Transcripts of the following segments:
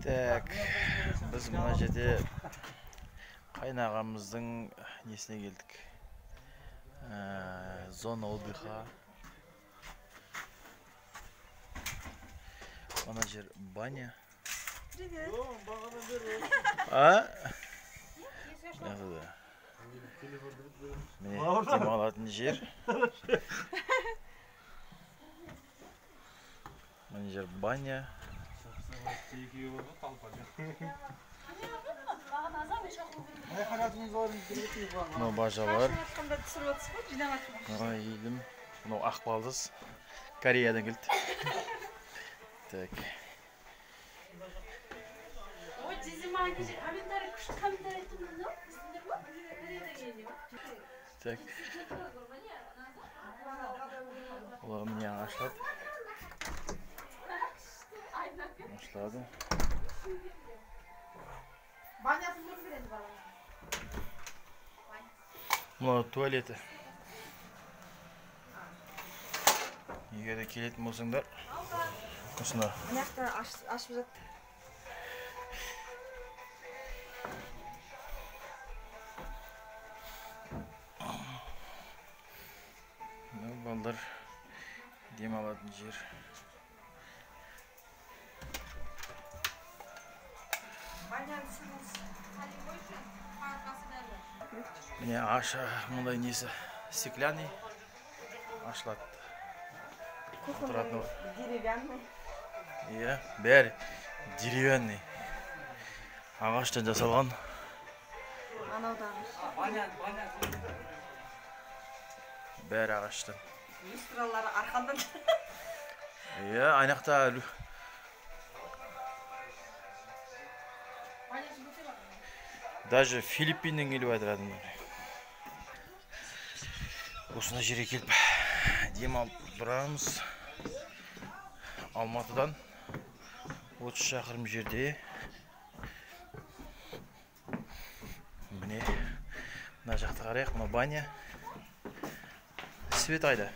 Так, biz mına жерде қайнағамыздың несіне келдік. Зона отдыха. Мына жер баня. Привет. Міне демалатын жер. Мына жер баня. Мынау бажалар. Елім. Мынау ақбалдыз. Кореядан келді. Так. Так. Ulan mine ağaçladı. Ağaçladı. Mına tuvaleti. Егер де келетін болсаңдар, осында. Мына жақта ашып жатты. Балдар демалатын жер. Міне аша мұндай несі стеклянный ашылады. Деревянный. Иә, бәрі деревянный. Ағаштан жасалған. Бәрі ағаштан. Люстралары арқандан. Иә, айнақта даже Филиппиннен келіп жатыр адамдар. Осында жерге келіп демалып тұрамыз. Алматыдан 30 шақырым жерде. Міне, мына жақты қарайық, мына баня. Свет қайда?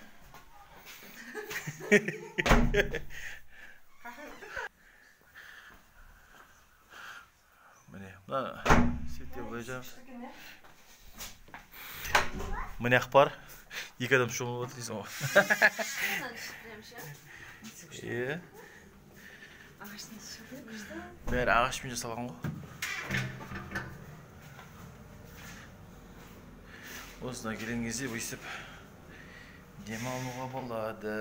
Міне, мына светте бұлай. Міне ақ бар. Екі адам шомылып отыр дейсің ғой. Бәрі ағашпен жасалған ғой. Осына келген кезде өйстіп демалуға болады.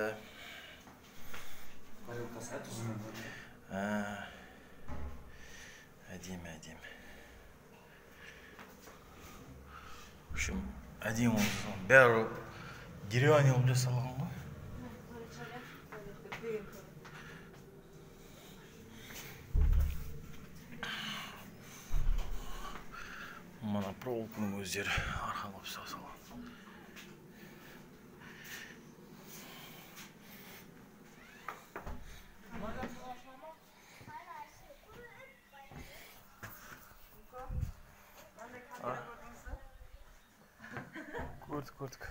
Әдемі. В общем, әдемі oldu. Бәрі деревянный болып жасалған ғой. Мына проволоканың өздері арқалап салған. Көрдік.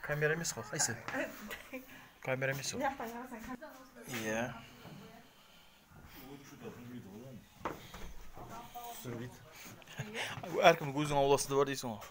Камера емес қой, қайсы? Камера емес қой. Иә. Әркімнің өзінің ауласында бар дейсің ғой.